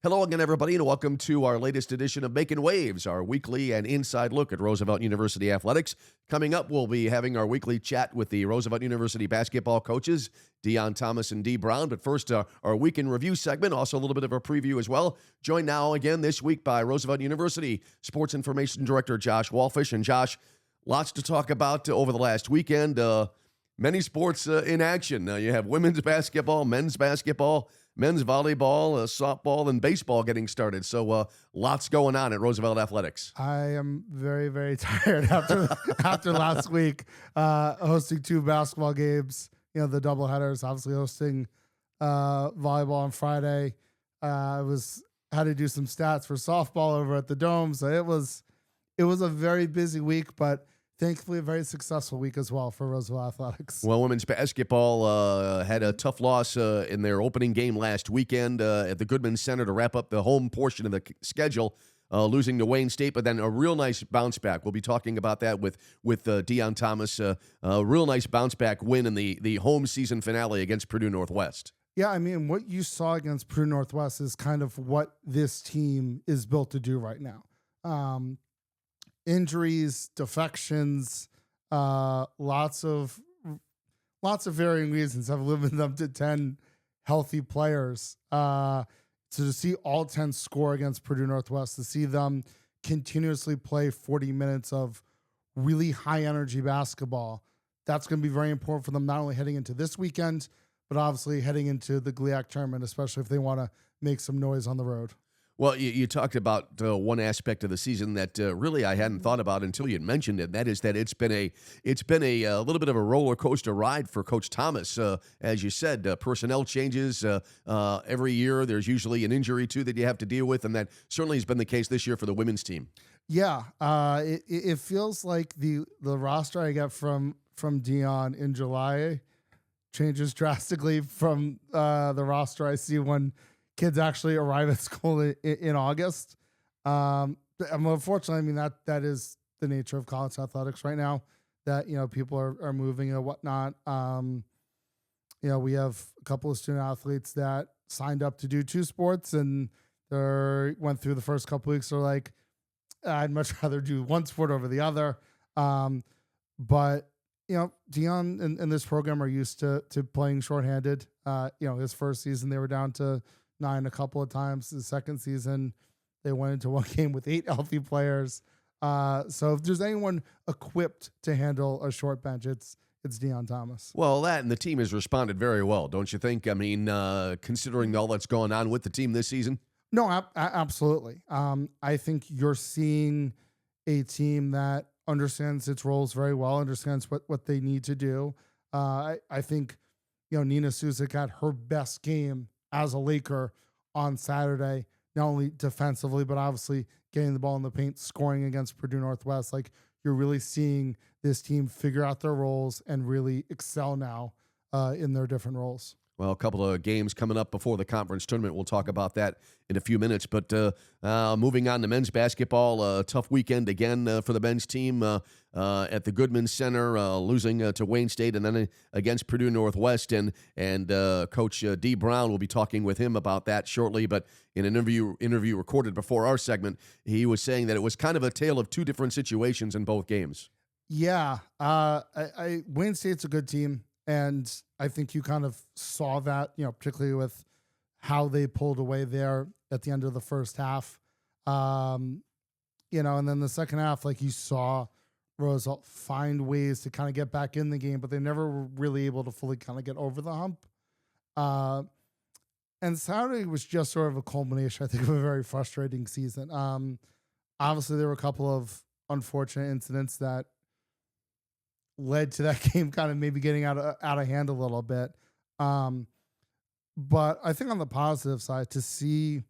Hello again, everybody, and welcome to our latest edition of Making Waves, our weekly and inside look at Roosevelt University athletics. Coming up, we'll be having our weekly chat with the Roosevelt University basketball coaches, Deon Thomas and Dee Brown. But first, our week in review segment, also a little bit of a preview as well. Joined now again this week by Roosevelt University Sports Information Director Josh Walfish. And Josh, lots to talk about over the last weekend. Many sports in action. You have women's basketball, men's basketball, men's volleyball, softball, and baseball getting started. So lots going on at Roosevelt Athletics. I am very, very tired after last week hosting two basketball games. You know, the doubleheaders. Obviously, hosting volleyball on Friday. Had to do some stats for softball over at the Dome. So it was a very busy week, but thankfully, a very successful week as well for Roosevelt Athletics. Well, women's basketball had a tough loss in their opening game last weekend at the Goodman Center to wrap up the home portion of the schedule, losing to Wayne State, but then a real nice bounce back. We'll be talking about that with Deon Thomas. A real nice bounce back win in the home season finale against Purdue Northwest. Yeah, I mean, what you saw against Purdue Northwest is kind of what this team is built to do right now. Injuries, defections, lots of varying reasons have limited them to 10 healthy players. So to see all 10 score against Purdue Northwest, to see them continuously play 40 minutes of really high energy basketball, that's going to be very important for them, not only heading into this weekend, but obviously heading into the GLIAC tournament, especially if they want to make some noise on the road. Well, you talked about one aspect of the season that really I hadn't thought about until you mentioned it. That is that it's been a little bit of a roller coaster ride for Coach Thomas. As you said, personnel changes every year. There's usually an injury too that you have to deal with, and that certainly has been the case this year for the women's team. Yeah, it feels like the roster I got from Deon in July changes drastically from the roster I see when kids actually arrive at school in August. Unfortunately, I mean, that is the nature of college athletics right now, that, you know, people are moving and whatnot. We have a couple of student athletes that signed up to do two sports, and they went through the first couple of weeks. They're like, I'd much rather do one sport over the other. But, you know, Deon and this program are used to playing shorthanded. His first season, they were down to 9 a couple of times. The second season, they went into one game with 8 healthy players. So if there's anyone equipped to handle a short bench, it's Deon Thomas. Well, that and the team has responded very well, don't you think? I mean, considering all that's going on with the team this season. No, absolutely. I think you're seeing a team that understands its roles very well, understands what they need to do. I think, Nina Suzik had her best game as a Laker on Saturday, not only defensively, but obviously getting the ball in the paint, scoring against Purdue Northwest. Like, you're really seeing this team figure out their roles and really excel now in their different roles. Well, a couple of games coming up before the conference tournament. We'll talk about that in a few minutes. But moving on to men's basketball, a tough weekend again for the men's team at the Goodman Center, losing to Wayne State and then against Purdue Northwest. And Coach Dee Brown, will be talking with him about that shortly. But in an interview recorded before our segment, he was saying that it was kind of a tale of two different situations in both games. Yeah, Wayne State's a good team. And I think you kind of saw that, particularly with how they pulled away there at the end of the first half. And then the second half, like, you saw Roosevelt find ways to kind of get back in the game, but they never were really able to fully kind of get over the hump. And Saturday was just sort of a culmination, I think, of a very frustrating season. Obviously, there were a couple of unfortunate incidents that led to that game kind of maybe getting out of hand a little bit. But I think on the positive side, to see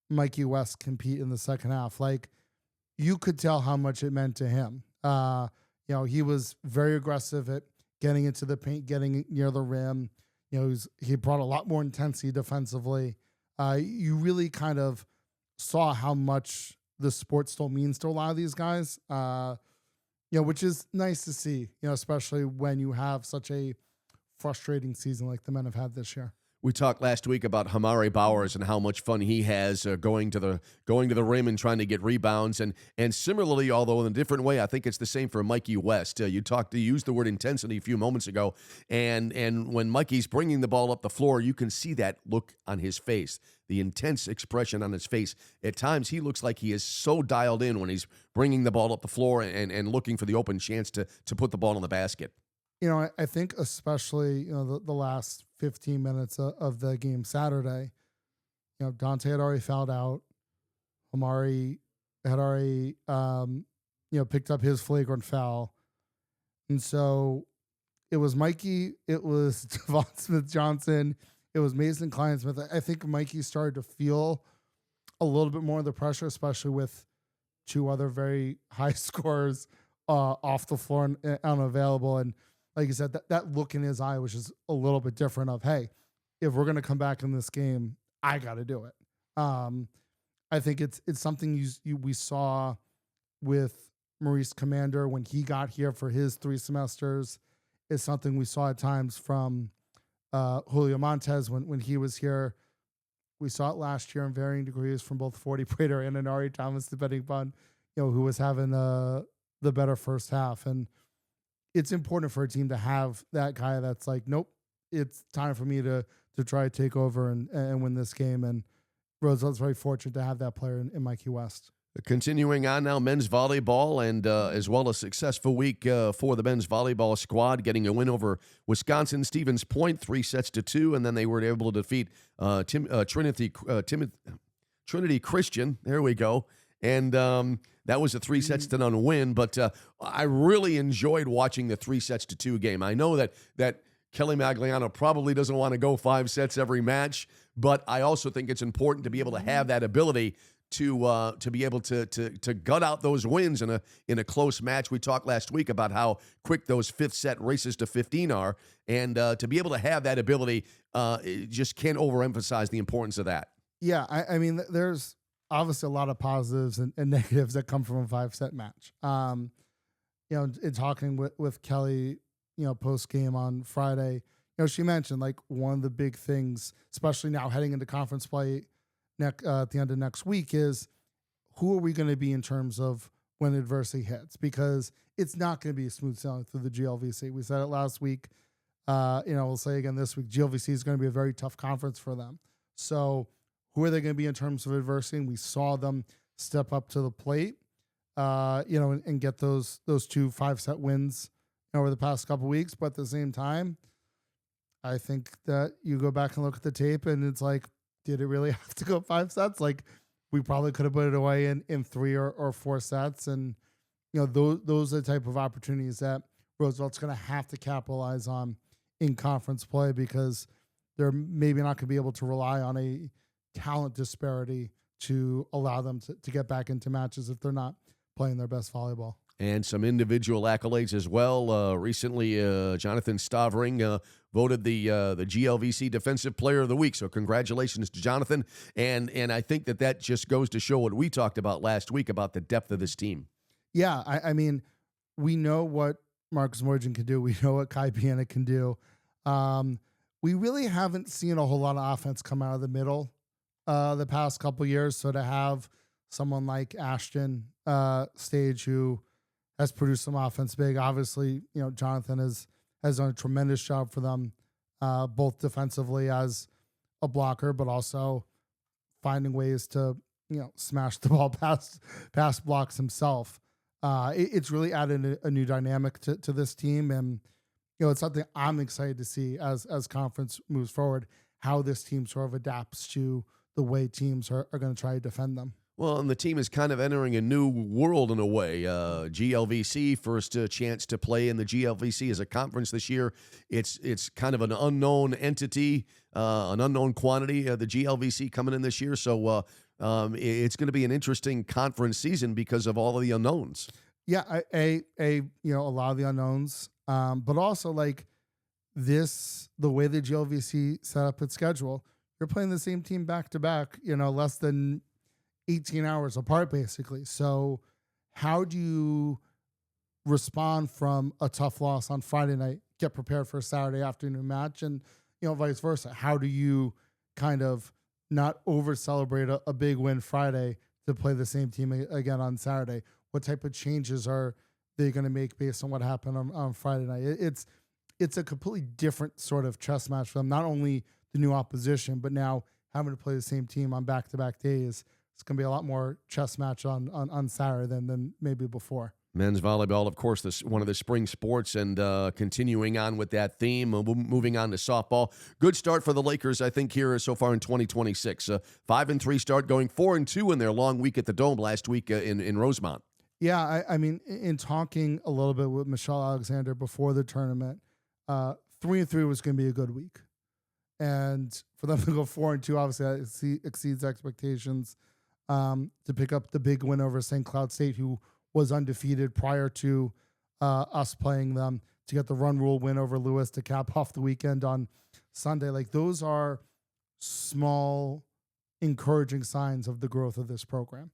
Mikey West compete in the second half, like, you could tell how much it meant to him. He was very aggressive at getting into the paint, getting near the rim. He brought a lot more intensity defensively. You really kind of saw how much the sport still means to a lot of these guys. Which is nice to see, especially when you have such a frustrating season like the men have had this year. We talked last week about Hamari Bowers and how much fun he has going to the rim and trying to get rebounds, and similarly, although in a different way, I think it's the same for Mikey West. You used the word intensity a few moments ago, and when Mikey's bringing the ball up the floor, you can see that look on his face, the intense expression on his face. At times, he looks like he is so dialed in when he's bringing the ball up the floor and looking for the open chance to put the ball in the basket. I think especially, the last 15 minutes of the game Saturday, Dante had already fouled out. Amari had already, picked up his flagrant foul. And so it was Mikey, it was Devon Smith-Johnson, it was Mason Kleinsmith. I think Mikey started to feel a little bit more of the pressure, especially with two other very high scorers off the floor and unavailable. And like you said, that look in his eye was just a little bit different of, hey, if we're going to come back in this game, I got to do it. I think it's something we saw with Maurice Commander when he got here for his 3 semesters. It's something we saw at times from Julio Montez when he was here. We saw it last year in varying degrees from both 40 Prater and Anari Thomas, depending upon who was having the better first half. And it's important for a team to have that guy that's like, nope, it's time for me to try to take over and win this game. And Roosevelt's very fortunate to have that player in Mikey West. Continuing on now, men's volleyball, and as well a successful week for the men's volleyball squad, getting a win over Wisconsin Stevens Point, 3-2, and then they were able to defeat Trinity Christian. There we go. And that was a 3-0 win, but I really enjoyed watching the 3-2 game. I know that Kelly Magliano probably doesn't want to go 5 sets every match, but I also think it's important to be able to have that ability to be able to gut out those wins in a close match. We talked last week about how quick those 5th set races to 15 are, and to be able to have that ability, just can't overemphasize the importance of that. Yeah, I mean, there's obviously a lot of positives and negatives that come from a 5-set match. In talking with Kelly, post game on Friday, she mentioned like one of the big things, especially now heading into conference play at the end of next week, is who are we going to be in terms of when adversity hits? Because it's not going to be smooth sailing through the GLVC. We said it last week. We'll say again this week. GLVC is going to be a very tough conference for them. So who are they going to be in terms of adversity? And we saw them step up to the plate, and get those 2 5-set wins over the past couple weeks. But at the same time, I think that you go back and look at the tape and it's like, did it really have to go 5 sets? Like, we probably could have put it away in 3 or 4 sets. And, those are the type of opportunities that Roosevelt's going to have to capitalize on in conference play, because they're maybe not going to be able to rely on a talent disparity to allow them to get back into matches if they're not playing their best volleyball. And some individual accolades as well. Recently, Jonathan Stavring voted the GLVC Defensive Player of the Week. So congratulations to Jonathan. And I think that just goes to show what we talked about last week about the depth of this team. Yeah, I mean, we know what Marcus Morgan can do. We know what Kai Piana can do. We really haven't seen a whole lot of offense come out of the middle the past couple years. So to have someone like Ashton Stage, who has produced some offense big. Obviously, Jonathan has done a tremendous job for them, both defensively as a blocker, but also finding ways to, smash the ball past blocks himself. It's really added a new dynamic to this team. And, it's something I'm excited to see as conference moves forward, how this team sort of adapts to the way teams are going to try to defend them. Well, and the team is kind of entering a new world in a way. GLVC, first chance to play in the GLVC as a conference this year. It's kind of an unknown entity, an unknown quantity, the GLVC coming in this year. So it's going to be an interesting conference season because of all of the unknowns. Yeah, a lot of the unknowns, but also like the way the GLVC set up its schedule, you're playing the same team back to back, less than 18 hours apart, basically. So how do you respond from a tough loss on Friday night, get prepared for a Saturday afternoon match, and, vice versa. How do you kind of not over celebrate a big win Friday to play the same team again on Saturday? What type of changes are they going to make based on what happened on Friday night? It's a completely different sort of chess match for them. Not only the new opposition, but now having to play the same team on back-to-back days. It's going to be a lot more chess match on Saturday than maybe before. Men's volleyball, of course, one of the spring sports, and continuing on with that theme, moving on to softball. Good start for the Lakers, I think, here so far in 2026. 5-3 start, going 4-2 in their long week at the Dome last week in Rosemont. Yeah, I mean, in talking a little bit with Michelle Alexander before the tournament, 3-3 was going to be a good week. And for them to go 4-2, obviously, that exceeds expectations. To pick up the big win over St. Cloud State, who was undefeated prior to us playing them, to get the run rule win over Lewis to cap off the weekend on Sunday. Like, those are small, encouraging signs of the growth of this program.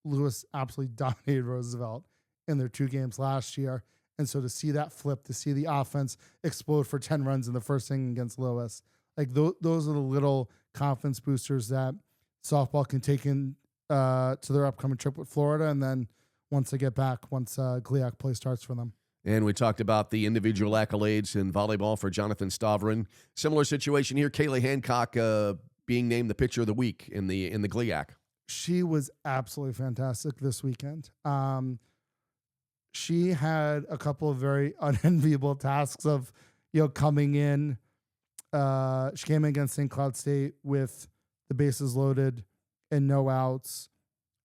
Lewis absolutely dominated Roosevelt in their 2 games last year. And so to see that flip, to see the offense explode for 10 runs in the first inning against Lewis, like those are the little confidence boosters that softball can take in to their upcoming trip with Florida, and then once they get back, once GLIAC play starts for them. And we talked about the individual accolades in volleyball for Jonathan Stavrin. Similar situation here, Kayla Hancock being named the pitcher of the week in the GLIAC. She was absolutely fantastic this weekend. She had a couple of very unenviable tasks of, coming in. She came in against St. Cloud State with the bases loaded and no outs.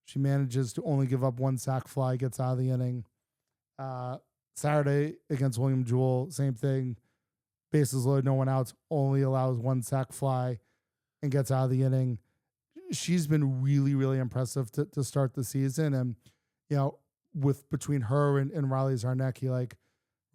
She manages to only give up 1 sac fly, gets out of the inning. Saturday against William Jewell, same thing. Bases loaded, no one outs, only allows 1 sac fly and gets out of the inning. She's been really, really impressive to start the season. And, with between her and Riley Zarnecki, like,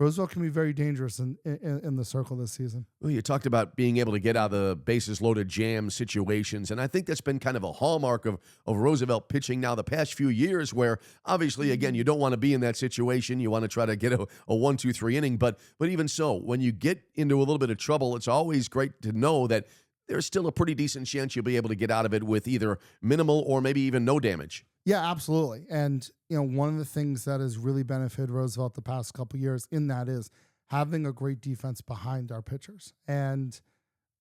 Roosevelt can be very dangerous in the circle this season. Well, you talked about being able to get out of the bases loaded jam situations, and I think that's been kind of a hallmark of Roosevelt pitching now the past few years, where obviously, again, you don't want to be in that situation. You want to try to get a 1-2-3 inning, but even so, when you get into a little bit of trouble, it's always great to know that there's still a pretty decent chance you'll be able to get out of it with either minimal or maybe even no damage. Yeah, absolutely. And, one of the things that has really benefited Roosevelt the past couple of years in that is having a great defense behind our pitchers. And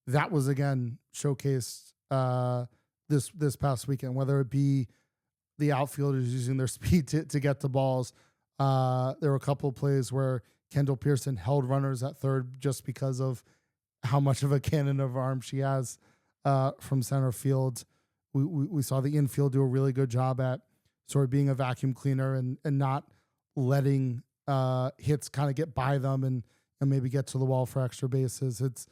that was, again, showcased this past weekend, whether it be the outfielders using their speed to get the balls. There were a couple of plays where Kendall Pearson held runners at third just because of how much of a cannon of arms she has from center field. We saw the infield do a really good job at sort of being a vacuum cleaner and not letting hits kind of get by them and maybe get to the wall for extra bases. It's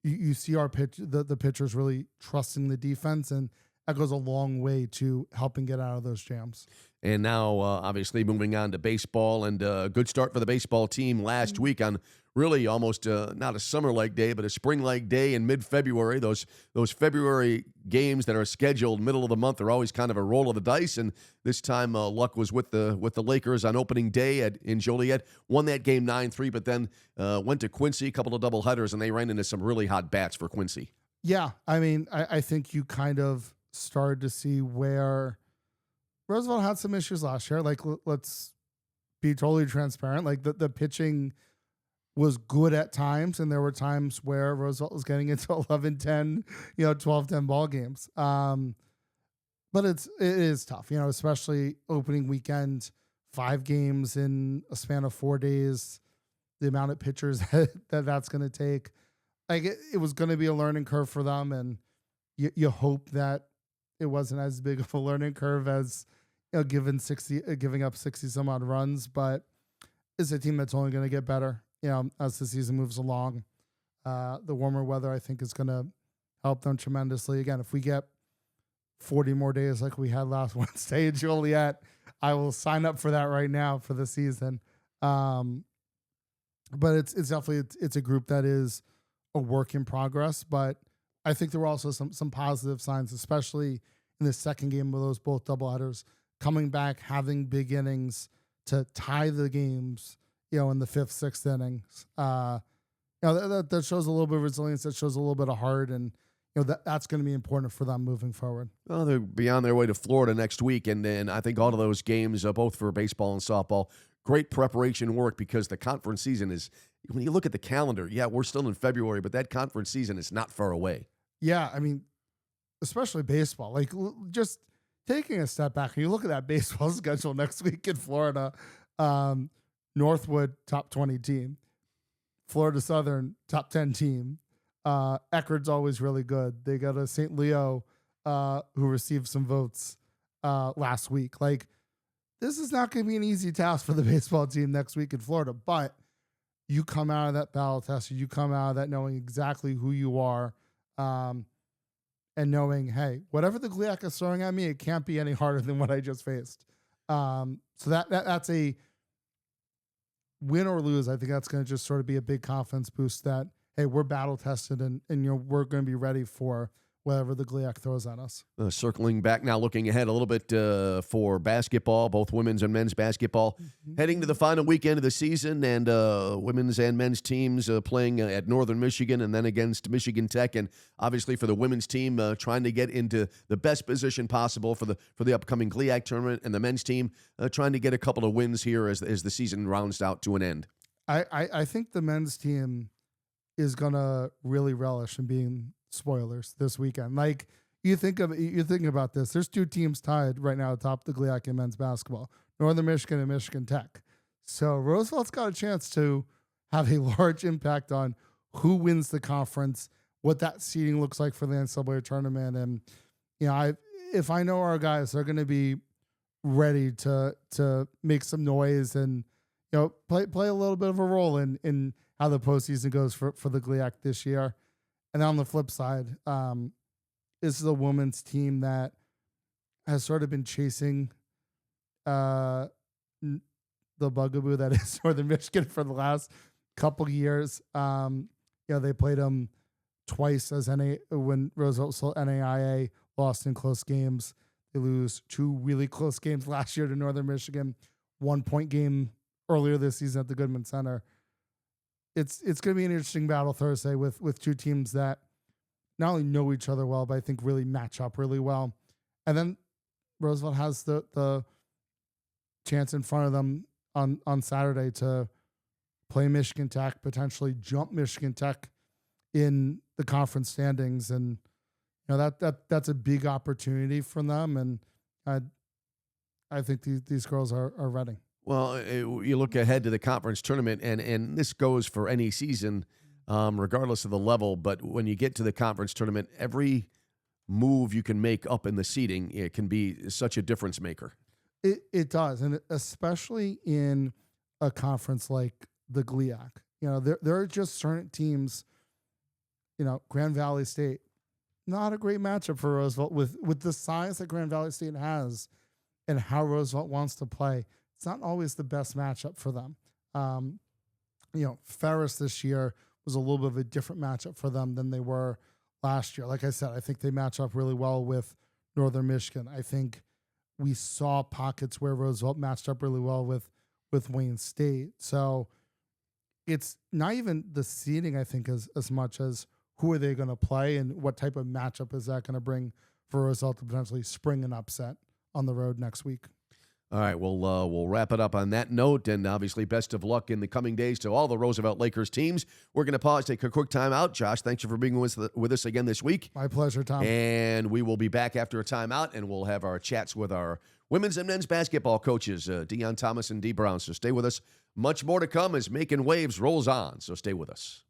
you see our the pitchers really trusting the defense, and that goes a long way to helping get out of those jams. And now, obviously, moving on to baseball, and a good start for the baseball team last week on really almost not a summer-like day, but a spring-like day in mid-February. Those February games that are scheduled middle of the month are always kind of a roll of the dice, and this time luck was with the Lakers on opening day in Joliet. Won that game 9-3, but then went to Quincy, a couple of doubleheaders, and they ran into some really hot bats for Quincy. Yeah, I mean, I think you kind of started to see where Roosevelt had some issues last year. Like, let's be totally transparent. Like, the pitching was good at times, and there were times where Roosevelt was getting into 11-10, 12-10 ball games. But it is tough, especially opening weekend, 5 games in a span of 4 days, the amount of pitchers that's going to take. Like, it was going to be a learning curve for them, and you hope that it wasn't as big of a learning curve as giving up 60 some odd runs, but it's a team that's only going to get better, as the season moves along. The warmer weather, I think, is going to help them tremendously. Again, if we get 40 more days like we had last Wednesday in Joliet, I will sign up for that right now for the season. But it's definitely it's a group that is a work in progress, but I think there were also some positive signs, especially in the second game of those both doubleheaders, coming back, having big innings to tie the games, in the 5th, 6th innings. that shows a little bit of resilience. That shows a little bit of heart, and that's going to be important for them moving forward. Well, they'll be on their way to Florida next week, and then I think all of those games, both for baseball and softball, great preparation work because the conference season is. When you look at the calendar, yeah, we're still in February, but that conference season is not far away. Yeah, I mean, especially baseball. Like, just taking a step back, and you look at that baseball schedule next week in Florida. Northwood, top 20 team. Florida Southern, top 10 team. Eckerd's always really good. They got a St. Leo who received some votes last week. Like, this is not going to be an easy task for the baseball team next week in Florida, but you come out of that battle test, you come out of that knowing exactly who you are, and knowing, hey, whatever the GLIAC is throwing at me, it can't be any harder than what I just faced. So that's a win or lose. I think that's going to just sort of be a big confidence boost that, hey, we're battle tested and we're going to be ready for whatever the GLIAC throws at us. Circling back now, looking ahead a little bit for basketball, both women's and men's basketball, heading to the final weekend of the season, and women's and men's teams playing at Northern Michigan and then against Michigan Tech, and obviously for the women's team trying to get into the best position possible for the upcoming GLIAC tournament, and the men's team trying to get a couple of wins here as the season rounds out to an end. I think the men's team is going to really relish in being spoilers this weekend. Like, you think about this. There's two teams tied right now atop the GLIAC in men's basketball, Northern Michigan and Michigan Tech. So Roosevelt's got a chance to have a large impact on who wins the conference, what that seeding looks like for the NCAA tournament. And, if I know our guys, they're going to be ready to make some noise and, play a little bit of a role in how the postseason goes for the GLIAC this year. And on the flip side, this is a women's team that has sort of been chasing the bugaboo that is Northern Michigan for the last couple years. They played them twice when Roosevelt NAIA lost in close games. They lose two really close games last year to Northern Michigan, 1-point game earlier this season at the Goodman Center. It's going to be an interesting battle Thursday with two teams that not only know each other well, but I think really match up really well. And then Roosevelt has the chance in front of them on Saturday to play Michigan Tech, potentially jump Michigan Tech in the conference standings. And that's a big opportunity for them. And I think these girls are ready. Well, you look ahead to the conference tournament, and this goes for any season, regardless of the level. But when you get to the conference tournament, every move you can make up in the seeding, it can be such a difference maker. It does, and especially in a conference like the GLIAC. There are just certain teams. Grand Valley State, not a great matchup for Roosevelt with the size that Grand Valley State has, and how Roosevelt wants to play. It's not always the best matchup for them. Ferris this year was a little bit of a different matchup for them than they were last year. Like I said, I think they match up really well with Northern Michigan. I think we saw pockets where Roosevelt matched up really well with Wayne State. So it's not even the seeding, I think, as much as who are they going to play and what type of matchup is that going to bring for Roosevelt to potentially spring an upset on the road next week. All right, we'll wrap it up on that note, and obviously best of luck in the coming days to all the Roosevelt Lakers teams. We're going to pause, take a quick timeout. Josh, thanks for being with us again this week. My pleasure, Tom. And we will be back after a timeout, and we'll have our chats with our women's and men's basketball coaches, Deon Thomas and Dee Brown. So stay with us. Much more to come as Making Waves rolls on, so stay with us.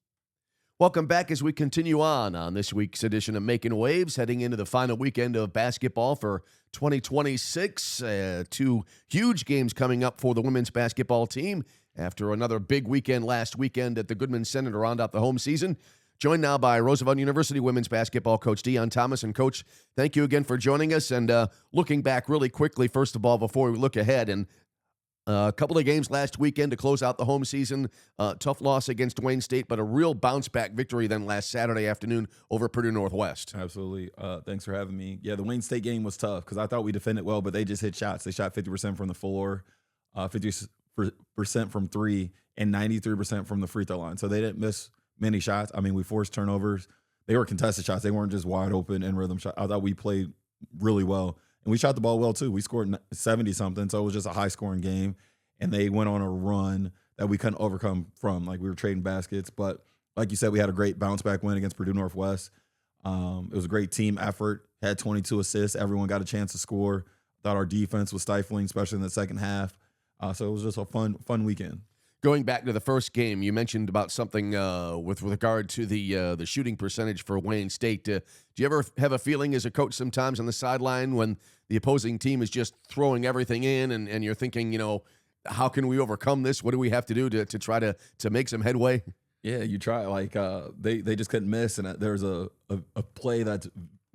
Welcome back as we continue on this week's edition of Making Waves, heading into the final weekend of basketball for 2026. Two huge games coming up for the women's basketball team after another big weekend last weekend at the Goodman Center to round out the home season. Joined now by Roosevelt University women's basketball coach Deon Thomas. And Coach, thank you again for joining us. And looking back really quickly, first of all, before we look ahead, and a couple of games last weekend to close out the home season. Tough loss against Wayne State, but a real bounce-back victory then last Saturday afternoon over Purdue Northwest. Absolutely. Thanks for having me. Yeah, the Wayne State game was tough because I thought we defended well, but they just hit shots. They shot 50% from the floor, 50% from three, and 93% from the free throw line. So they didn't miss many shots. I mean, we forced turnovers. They were contested shots. They weren't just wide open and rhythm shots. I thought we played really well. And we shot the ball well, too. We scored 70-something, so it was just a high-scoring game. And they went on a run that we couldn't overcome from. Like, we were trading baskets. But like you said, we had a great bounce-back win against Purdue Northwest. It was a great team effort. Had 22 assists. Everyone got a chance to score. Thought our defense was stifling, especially in the second half. So it was just a fun weekend. Going back to the first game, you mentioned about something with regard to the shooting percentage for Wayne State. Do you ever have a feeling as a coach sometimes on the sideline when the opposing team is just throwing everything in and you're thinking, how can we overcome this? What do we have to do to try to make some headway? Yeah, you try. Like they just couldn't miss, and there's a play that's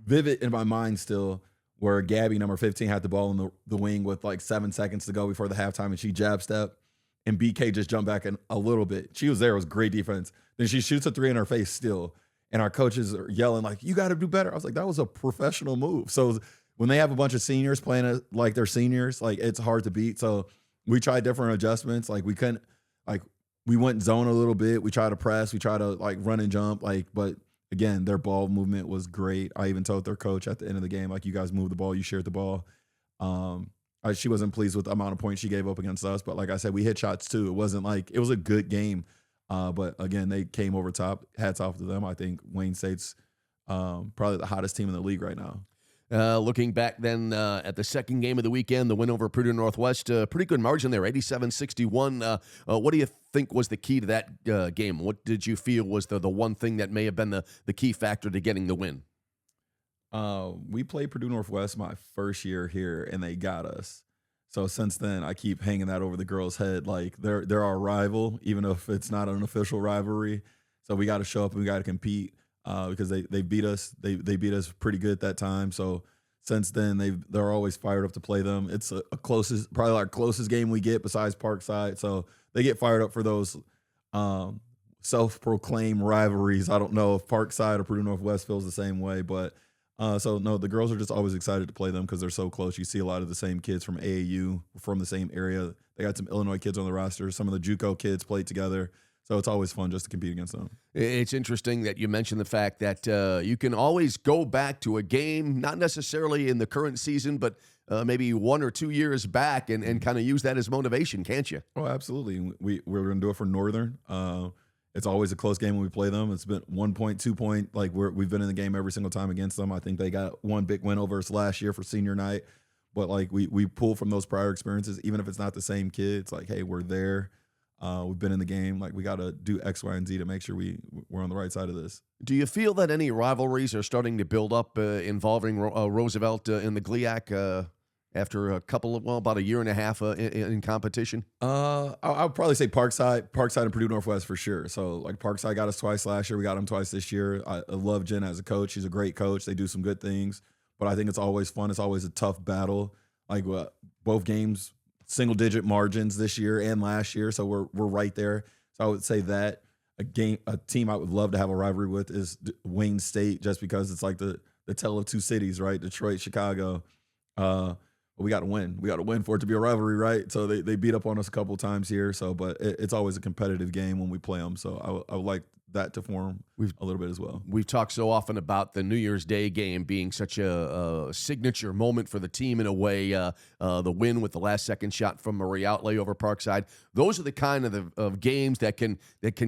vivid in my mind still, where Gabby, number 15, had the ball in the wing with like 7 seconds to go before the halftime, and she jab step, and BK just jumped back in a little bit. She was there. It was great defense. Then she shoots a 3 in her face still, and our coaches are yelling like, "You got to do better." I was like, that was a professional move. So when they have a bunch of seniors playing like they're seniors, like it's hard to beat. So we tried different adjustments. Like we couldn't, like we went zone a little bit. We tried to press. We tried to like run and jump. But again, their ball movement was great. I even told their coach at the end of the game, like, you guys moved the ball, you shared the ball. She wasn't pleased with the amount of points she gave up against us. But like I said, we hit shots too. It wasn't like, it was a good game. But again, they came over top. Hats off to them. I think Wayne State's probably the hottest team in the league right now. Looking back then at the second game of the weekend, the win over Purdue Northwest, pretty good margin there, 87-61. What do you think was the key to that game? What did you feel was the one thing that may have been the key factor to getting the win? We played Purdue Northwest my first year here, and they got us. So since then, I keep hanging that over the girls' head. Like, they're our rival, even if it's not an official rivalry. So we got to show up and we got to compete. Because they beat us. They beat us pretty good that time. So since then, they're always fired up to play them. It's probably our closest game we get besides Parkside. So they get fired up for those self-proclaimed rivalries. I don't know if Parkside or Purdue Northwest feels the same way, but so no, the girls are just always excited to play them because they're so close. You see a lot of the same kids from AAU, from the same area. They got some Illinois kids on the roster. Some of the JUCO kids played together. So it's always fun just to compete against them. It's interesting that you mentioned the fact that you can always go back to a game, not necessarily in the current season, but maybe 1 or 2 years back and kind of use that as motivation, can't you? Oh, absolutely. We're going to do it for Northern. It's always a close game when we play them. It's been 1 point, 2 point. Like we've been in the game every single time against them. I think they got one big win over us last year for senior night. But like we pull from those prior experiences, even if it's not the same kid. It's like, hey, we're there. We've been in the game. Like, we got to do X, Y, and Z to make sure we're on the right side of this. Do you feel that any rivalries are starting to build up involving Roosevelt in the GLIAC after about a year and a half in competition? I'll probably say Parkside and Purdue Northwest for sure. So, like, Parkside got us twice last year. We got them twice this year. I love Jen as a coach. She's a great coach. They do some good things. But I think it's always fun. It's always a tough battle. Like, both games, single-digit margins this year and last year, so we're right there. So I would say that a team I would love to have a rivalry with is Wayne State, just because it's like the tale of two cities, right? Detroit, Chicago. But we got to win. We got to win for it to be a rivalry, right? So they beat up on us a couple times here. So, but it's always a competitive game when we play them. So I would like that to form a little bit as well. We've talked so often about the New Year's Day game being such a signature moment for the team in a way. The win with the last second shot from Marie Outlay over Parkside. Those are the kind of games that can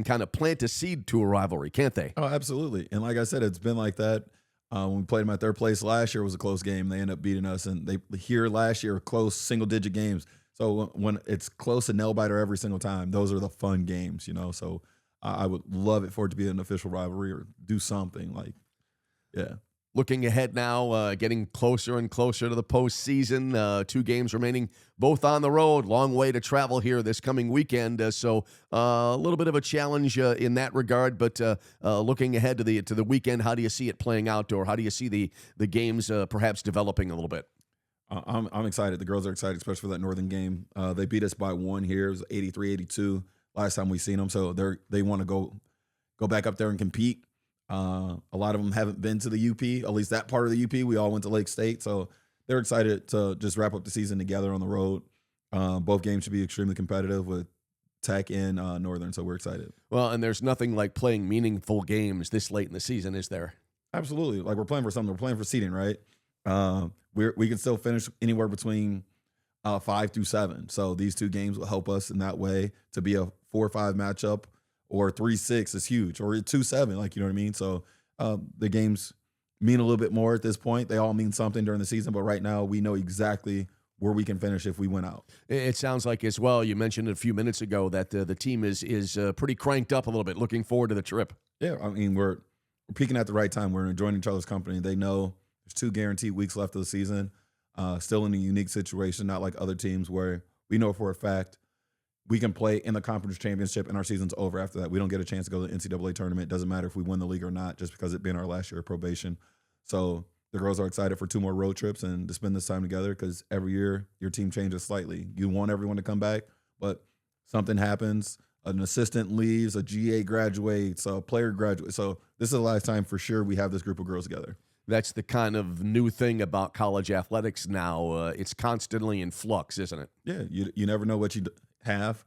kind of plant a seed to a rivalry, can't they? Oh, absolutely. And like I said, it's been like that. When we played them at their place last year, it was a close game. They ended up beating us, and they here last year close single-digit games. So when it's close and nail-biter every single time, those are the fun games, So I would love it for it to be an official rivalry or do something like, yeah. Looking ahead now, getting closer and closer to the postseason. 2 games remaining, both on the road. Long way to travel here this coming weekend. So a little bit of a challenge in that regard. But looking ahead to the weekend, how do you see it playing out, or how do you see the games perhaps developing a little bit? I'm excited. The girls are excited, especially for that Northern game. They beat us by 1 here. It was 83-82 last time we seen them. So they want to go back up there and compete. A lot of them haven't been to the UP, at least that part of the UP. We all went to Lake State, so they're excited to just wrap up the season together on the road. Both games should be extremely competitive with Tech and Northern, so we're excited. Well, and there's nothing like playing meaningful games this late in the season, is there? Absolutely. Like, we're playing for something. We're playing for seeding, right? We can still finish anywhere between 5 through 7. So these two games will help us in that way. To be a 4-5 matchup, or 3-6 is huge, or 2-7, like, you know what I mean? So the games mean a little bit more at this point. They all mean something during the season, but right now we know exactly where we can finish if we win out. It sounds like as well, you mentioned a few minutes ago that the team is pretty cranked up a little bit, looking forward to the trip. Yeah, I mean, we're peaking at the right time. We're enjoying each other's company. They know there's 2 guaranteed weeks left of the season. Still in a unique situation, not like other teams where we know for a fact we can play in the conference championship and our season's over after that. We don't get a chance to go to the NCAA tournament. It doesn't matter if we win the league or not, just because it being our last year of probation. So the girls are excited for 2 more road trips and to spend this time together, because every year your team changes slightly. You want everyone to come back, but something happens. An assistant leaves, a GA graduates, a player graduates. So this is the last time for sure we have this group of girls together. That's the kind of new thing about college athletics now. It's constantly in flux, isn't it? Yeah, you never know what you have.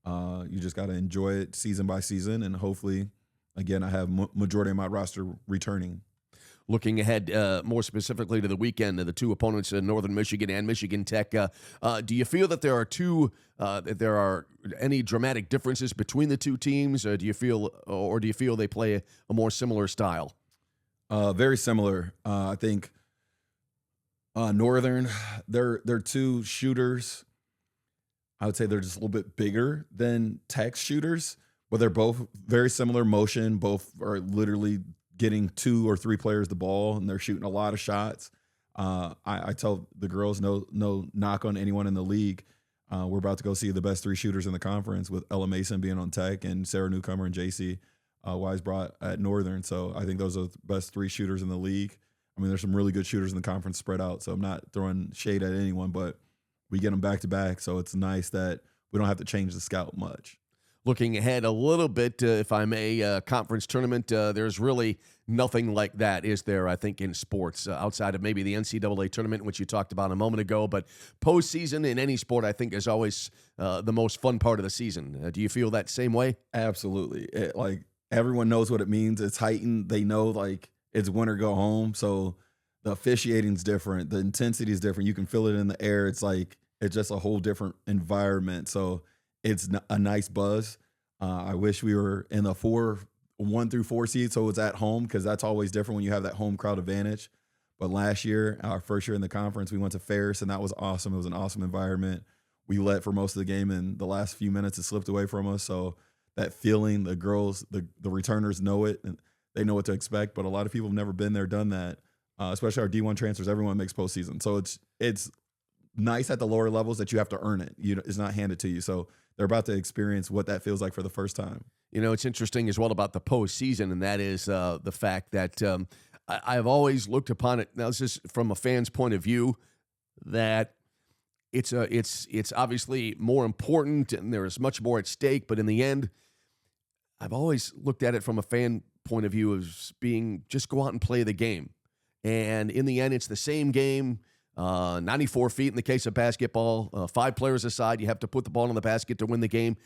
You just got to enjoy it season by season, and hopefully, again, I have majority of my roster returning. Looking ahead more specifically to the weekend, the 2 opponents, Northern Michigan and Michigan Tech, do you feel that there are any dramatic differences between the 2 teams? Do you feel they play a more similar style? Very similar. I think Northern, they're 2 shooters. I would say they're just a little bit bigger than Tech's shooters, but they're both very similar motion. Both are literally getting 2 or 3 players the ball, and they're shooting a lot of shots. I tell the girls, no knock on anyone in the league. We're about to go see the best 3 shooters in the conference, with Ella Mason being on Tech and Sarah Newcomer and JC Weisbrot at Northern. So I think those are the best 3 shooters in the league. I mean, there's some really good shooters in the conference spread out, so I'm not throwing shade at anyone, but we get them back to back, so it's nice that we don't have to change the scout much. Looking ahead a little bit, if I may, conference tournament, there's really nothing like that, is there, I think, in sports, outside of maybe the NCAA tournament, which you talked about a moment ago. But postseason in any sport, I think, is always the most fun part of the season. Do you feel that same way? Absolutely. Like, everyone knows what it means. It's heightened. They know, like, it's win or go home. So the officiating's different. The intensity is different. You can feel it in the air. It's like, it's just a whole different environment. So it's a nice buzz. I wish we were in the 1 through 4 seed, so it's at home, because that's always different when you have that home crowd advantage. But last year, our first year in the conference, we went to Ferris, and that was awesome. It was an awesome environment. We led for most of the game, and the last few minutes it slipped away from us. So that feeling, the girls, the returners know it, and they know what to expect. But a lot of people have never been there, done that, especially our D1 transfers. Everyone makes postseason. So it's nice at the lower levels that you have to earn it. It's not handed to you. So they're about to experience what that feels like for the first time. You know, it's interesting as well about the postseason, and that is the fact that I've always looked upon it. Now, this is from a fan's point of view, that it's obviously more important and there is much more at stake. But in the end, I've always looked at it from a fan point of view as being just go out and play the game. And in the end, it's the same game. 94 feet in the case of basketball, 5 players aside, you have to put the ball in the basket to win the game.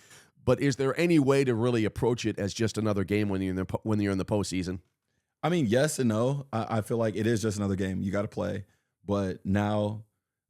But is there any way to really approach it as just another game when you're in the postseason? I mean, yes and no. I feel like it is just another game. You got to play. But now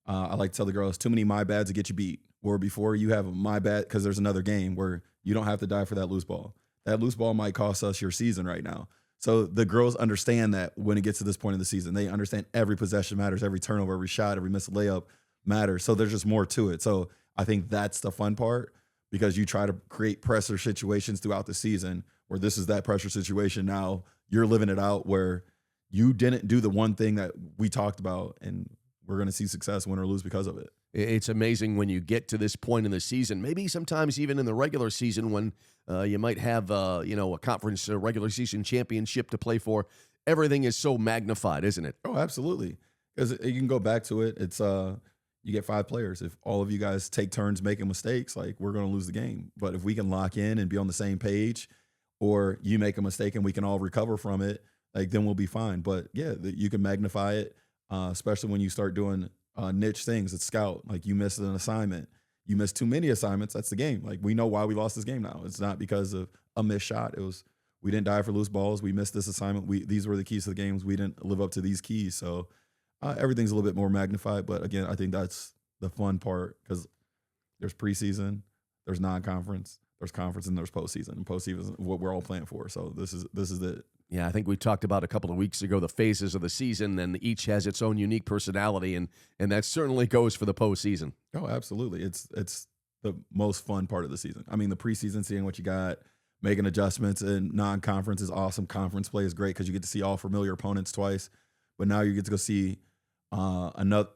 I like to tell the girls, too many my bads to get you beat. Or before, you have a my bad because there's another game where you don't have to die for that loose ball. That loose ball might cost us your season right now. So the girls understand that when it gets to this point in the season. They understand every possession matters, every turnover, every shot, every missed layup matters. So there's just more to it. So I think that's the fun part, because you try to create pressure situations throughout the season where this is that pressure situation. Now you're living it out where you didn't do the one thing that we talked about, and we're going to see success, win or lose, because of it. It's amazing when you get to this point in the season, maybe sometimes even in the regular season when you might have a conference regular season championship to play for. Everything is so magnified, isn't it? Oh, absolutely. Because you can go back to it. It's you get 5 players. If all of you guys take turns making mistakes, like, we're going to lose the game. But if we can lock in and be on the same page, or you make a mistake and we can all recover from it, like, then we'll be fine. But yeah, you can magnify it, especially when you start doing niche things at scout. Like, you missed an assignment, you miss too many assignments, that's the game. Like, we know why we lost this game now. It's not because of a missed shot. It was, we didn't die for loose balls. We missed this assignment. These were the keys to the games. We didn't live up to these keys. So everything's a little bit more magnified. But again, I think that's the fun part, because there's preseason, there's non-conference, there's conference, and there's postseason. And postseason is what we're all playing for. So this is it. Yeah, I think we talked about a couple of weeks ago the phases of the season, and each has its own unique personality, and that certainly goes for the postseason. Oh, absolutely. It's the most fun part of the season. I mean, the preseason, seeing what you got, making adjustments, and non-conference is awesome. Conference play is great because you get to see all familiar opponents twice, but now you get to go see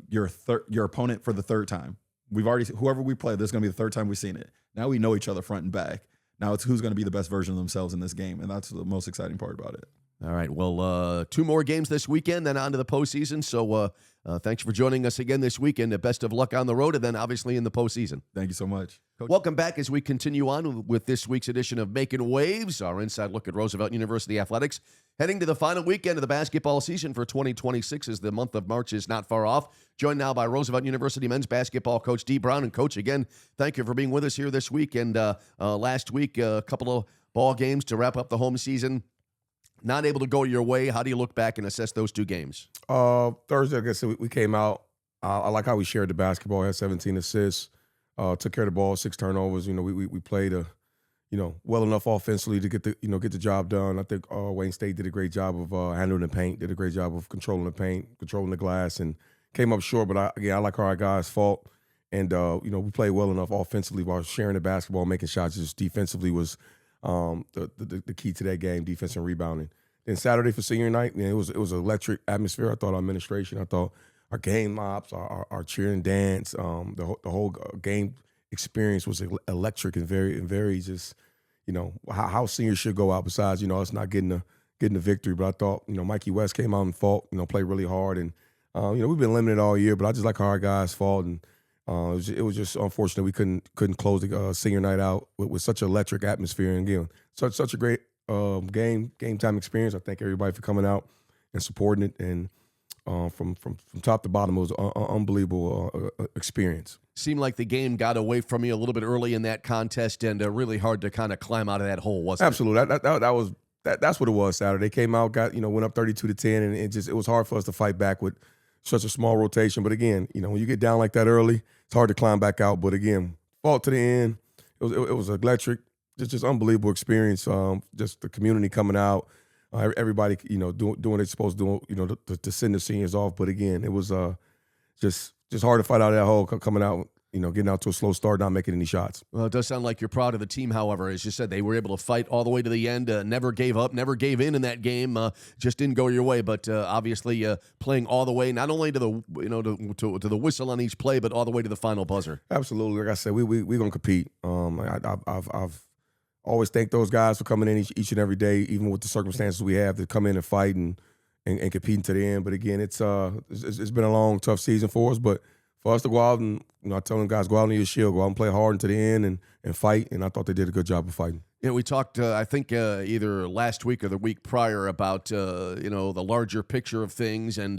your opponent for the third time. Whoever we play, this is going to be the third time we've seen it. Now we know each other front and back. Now it's who's going to be the best version of themselves in this game, and that's the most exciting part about it. All right, well, 2 more games this weekend, then on to the postseason. So thanks for joining us again this weekend. Best of luck on the road, and then obviously in the postseason. Thank you so much. Coach. Welcome back as we continue on with this week's edition of Makin' Waves, our inside look at Roosevelt University athletics. Heading to the final weekend of the basketball season for 2026 as the month of March is not far off. Joined now by Roosevelt University men's basketball coach Dee Brown. And Coach, again, thank you for being with us here this week. And last week, a couple of ball games to wrap up the home season. Not able to go your way. How do you look back and assess those 2 games? Thursday, like I said, we came out. I like how we shared the basketball. Had 17 assists. Took care of the ball, 6 turnovers. We played well enough offensively to get the job done. I think Wayne State did a great job of handling the paint. Did a great job of controlling the paint, controlling the glass, and came up short. But I like how our guys fought, and we played well enough offensively while sharing the basketball, making shots. Just defensively was the key to that game, defense and rebounding. Then Saturday for senior night, it was an electric atmosphere. I thought our administration, I thought our game ops, our cheer and dance, the whole game experience was electric and very just, how seniors should go out. Besides, us not getting the victory, but I thought, Mikey West came out and fought, played really hard, and we've been limited all year, but I just like how our guys fought, and it was just unfortunate we couldn't close the senior night out with such an electric atmosphere, and again, such a great game time experience. I thank everybody for coming out and supporting it, and from top to bottom, it was an unbelievable experience. Seemed like the game got away from you a little bit early in that contest, and really hard to kind of climb out of that hole, wasn't it? Absolutely. That's what it was Saturday. They came out, went up 32-10, and it was hard for us to fight back with such a small rotation. But again, when you get down like that early, it's hard to climb back out. But again, fought to the end. It was electric, just unbelievable experience. Just the community coming out, everybody doing what they're supposed to do, to send the seniors off. But again, it was just hard to fight out of that hole coming out. Getting out to a slow start, not making any shots. Well, it does sound like you're proud of the team, however. As you said, they were able to fight all the way to the end, never gave up, never gave in that game, just didn't go your way. But obviously playing all the way, not only to the to the whistle on each play, but all the way to the final buzzer. Absolutely. Like I said, we're going to compete. I've always thanked those guys for coming in each and every day, even with the circumstances we have, to come in and fight and competing to the end. But again, it's been a long, tough season for us, but for us to go out and, I tell them guys, go out on your shield, go out and play hard until the end and fight, and I thought they did a good job of fighting. We talked, I think, either last week or the week prior about, the larger picture of things and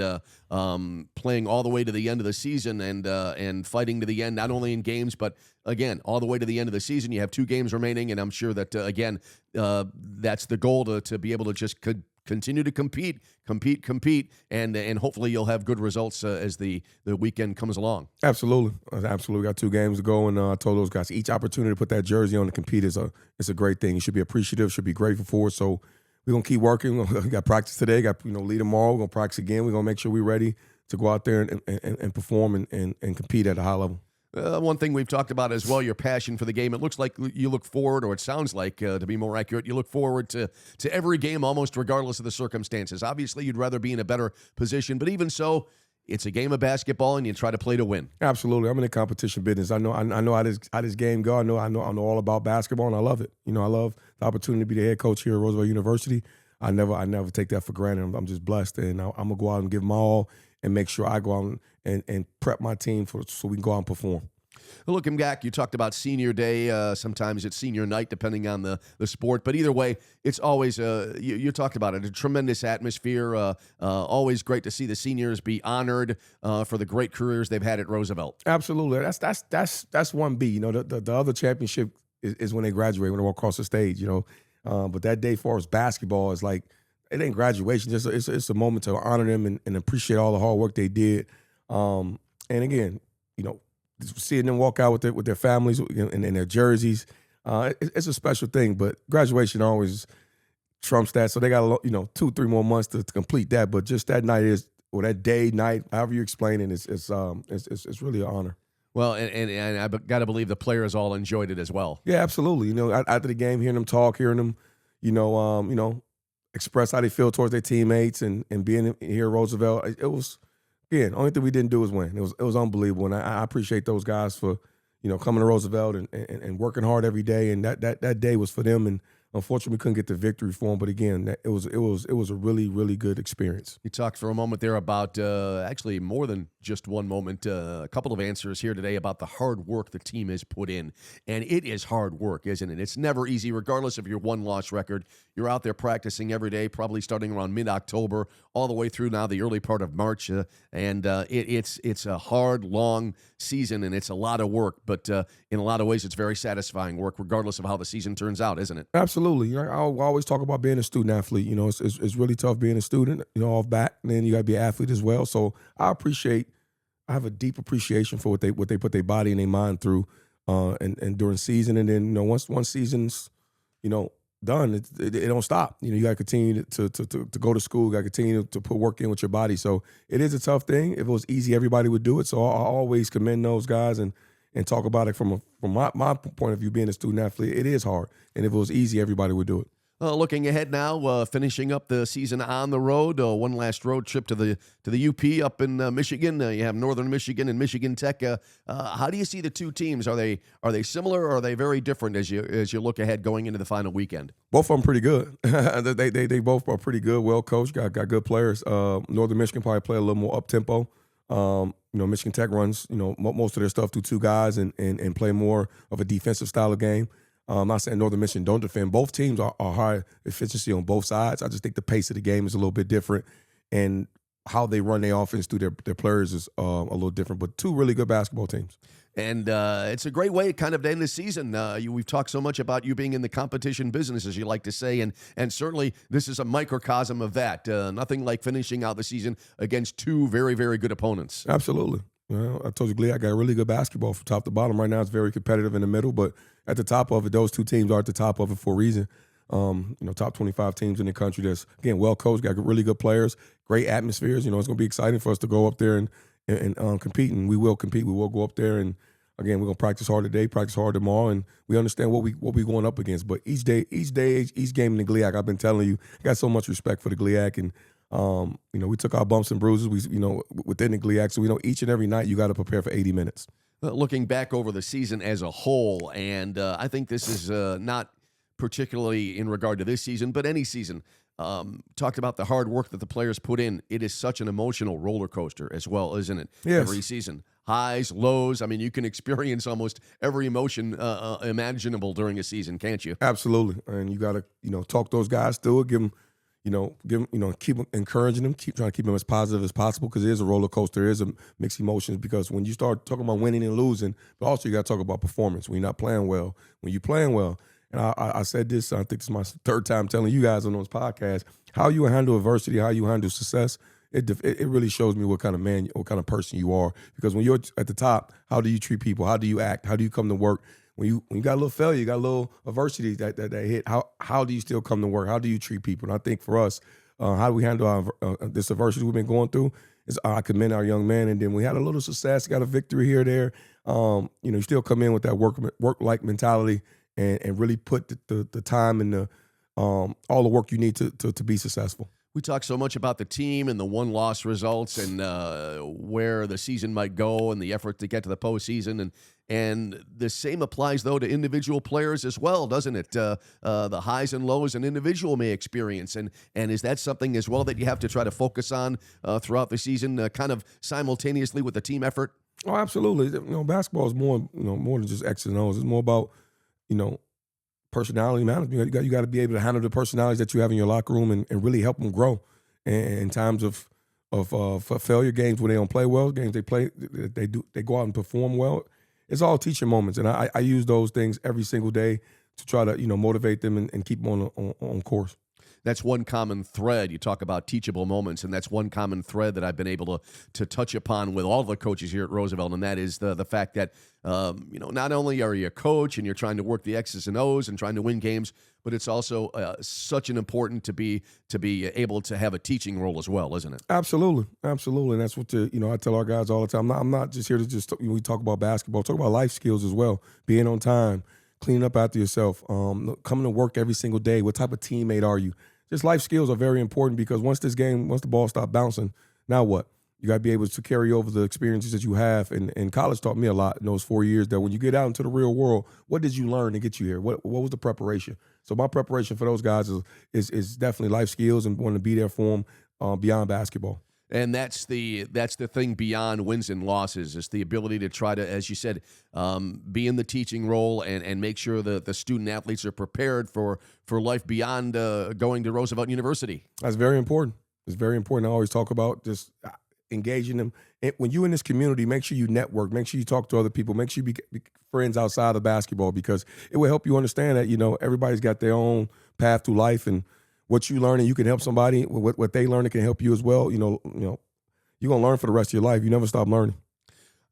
playing all the way to the end of the season and fighting to the end, not only in games, but, again, all the way to the end of the season. You have 2 games remaining, and I'm sure that, again, that's the goal to be able to just continue to compete, and hopefully you'll have good results as the weekend comes along. Absolutely. We got 2 games to go, and I told those guys each opportunity to put that jersey on to compete is a great thing. You should be appreciative, should be grateful for it. So we're gonna keep working. We got practice today. Got lead tomorrow. We're gonna practice again. We're gonna make sure we're ready to go out there and perform and compete at a high level. One thing we've talked about as well, your passion for the game. It looks like you look forward, or it sounds like, to be more accurate, you look forward to every game almost regardless of the circumstances. Obviously, you'd rather be in a better position, but even so, it's a game of basketball, and you try to play to win. Absolutely. I'm in the competition business. I know how this game go. I know all about basketball, and I love it. I love the opportunity to be the head coach here at Roosevelt University. I never take that for granted. I'm just blessed, and I'm going to go out and give them all and make sure I go out and prep my team so we can go out and perform. Looking back, you talked about senior day. Sometimes it's senior night, depending on the sport. But either way, it's always, you talked about it, a tremendous atmosphere. Always great to see the seniors be honored for the great careers they've had at Roosevelt. Absolutely. That's 1B. You know, the other championship is when they graduate, when they walk across the stage, you know. But that day for us, basketball is like, it ain't graduation. It's a moment to honor them and appreciate all the hard work they did. And again, you know, seeing them walk out with their families and their jerseys, it's a special thing. But graduation always trumps that. So they got 2-3 more months to complete that. But just that night that day, night, however you explain it, it's really an honor. Well, and I got to believe the players all enjoyed it as well. Yeah, absolutely. You know, after the game, hearing them talk, hearing them, express how they feel towards their teammates and being here at Roosevelt, it was, again, the only thing we didn't do was win. It was unbelievable, and I appreciate those guys for, coming to Roosevelt and working hard every day. And that day was for them, and unfortunately we couldn't get the victory for them. But again, it was a really, really good experience. You talked for a moment there about actually more than just one moment, a couple of answers here today about the hard work the team has put in. And it is hard work, isn't it? It's never easy, regardless of your one-loss record. You're out there practicing every day, probably starting around mid-October, all the way through now the early part of March. It's a hard, long season, and it's a lot of work. But in a lot of ways, it's very satisfying work, regardless of how the season turns out, isn't it? Absolutely. I always talk about being a student athlete. It's really tough being a student, off back, and then you got to be an athlete as well. So I have a deep appreciation for what they put their body and their mind through, and during season. And then once season's done, it don't stop. You got to continue to go to school. Got to continue to put work in with your body. So it is a tough thing. If it was easy, everybody would do it. So I always commend those guys and talk about it from my point of view, being a student athlete. It is hard, and if it was easy, everybody would do it. Looking ahead now, finishing up the season on the road. One last road trip to the UP up in Michigan. You have Northern Michigan and Michigan Tech. How do you see the two teams? Are they similar, or are they very different as you look ahead going into the final weekend? Both of them pretty good. they both are pretty good, well coached, got good players. Northern Michigan probably play a little more up tempo. Michigan Tech runs most of their stuff through two guys and play more of a defensive style of game. I'm not saying Northern Michigan don't defend. Both teams are high efficiency on both sides. I just think the pace of the game is a little bit different, and how they run their offense through their players is a little different. But two really good basketball teams. And it's a great way kind of to end the season. We've talked so much about you being in the competition business, as you like to say, and certainly this is a microcosm of that. Nothing like finishing out the season against two very, very good opponents. Absolutely. I told you, Glee, I got really good basketball from top to bottom. Right now it's very competitive in the middle, but at the top of it, those two teams are at the top of it for a reason. Top 25 teams in the country that's, again, well coached, got really good players, great atmospheres. It's going to be exciting for us to go up there and compete, and we will compete. We will go up there, and again, we're going to practice hard today, practice hard tomorrow, and we understand what we going up against. But each game in the GLIAC, I've been telling you, I got so much respect for the GLIAC, and we took our bumps and bruises, within the GLIAC, so we know each and every night you got to prepare for 80 minutes. Looking back over the season as a whole, and I think this is not particularly in regard to this season, but any season, talked about the hard work that the players put in. It is such an emotional roller coaster as well, isn't it? Yes. Every season. Highs, lows. I mean, you can experience almost every emotion imaginable during a season, can't you? Absolutely. And you got to, talk those guys through it, give them, keep encouraging them, keep trying to keep them as positive as possible, because it is a roller coaster. There is a mixed emotions, because when you start talking about winning and losing, but also you got to talk about performance. When you're not playing well, when you're playing well. And I said this, I think this is my third time telling you guys on those podcasts, how you handle adversity, how you handle success, it really shows me what kind of man, what kind of person you are. Because when you're at the top, how do you treat people? How do you act? How do you come to work? When you got a little failure, you got a little adversity that hit, how do you still come to work? How do you treat people? And I think for us, how do we handle this adversity we've been going through is I commend our young man. And then we had a little success, got a victory here or there. You still come in with that work-like mentality and really put the time and all the work you need to be successful. We talk so much about the team and the one-loss results and where the season might go and the effort to get to the postseason. And the same applies, though, to individual players as well, doesn't it? The highs and lows an individual may experience. And is that something as well that you have to try to focus on throughout the season, kind of simultaneously with the team effort? Oh, absolutely. Basketball is more than just X's and O's. It's more about, you know, personality management. You got to be able to handle the personalities that you have in your locker room and really help them grow. And in times of for failure, games where they don't play well, games they go out and perform well. It's all teaching moments, and I use those things every single day to try to motivate them and keep them on course. That's one common thread. You talk about teachable moments, and that's one common thread that I've been able to touch upon with all the coaches here at Roosevelt, and that is the fact that not only are you a coach and you're trying to work the X's and O's and trying to win games, but it's also such an important to be able to have a teaching role as well, isn't it? Absolutely, and that's what I tell our guys all the time. I'm not just here to we talk about basketball. Talk about life skills as well. Being on time, cleaning up after yourself, coming to work every single day. What type of teammate are you? Just life skills are very important because once the ball stops bouncing, now what? You got to be able to carry over the experiences that you have. And college taught me a lot in those 4 years that when you get out into the real world, what did you learn to get you here? What was the preparation? So my preparation for those guys is definitely life skills and wanting to be there for them beyond basketball. And that's the thing beyond wins and losses is the ability to try to, as you said, be in the teaching role and make sure that the student athletes are prepared for life beyond going to Roosevelt University. That's very important. It's very important. I always talk about just engaging them. When you're in this community, make sure you network. Make sure you talk to other people. Make sure you be friends outside of basketball because it will help you understand that everybody's got their own path through life and what you learn and you can help somebody. What they learn, it can help you as well. You're gonna learn for the rest of your life. You never stop learning.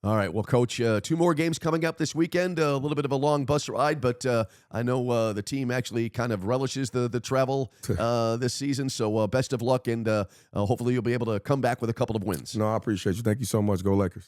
All right, well, Coach, 2 more games coming up this weekend. A little bit of a long bus ride, but I know the team actually kind of relishes the travel this season. So best of luck, and hopefully you'll be able to come back with a couple of wins. No, I appreciate you. Thank you so much. Go Lakers.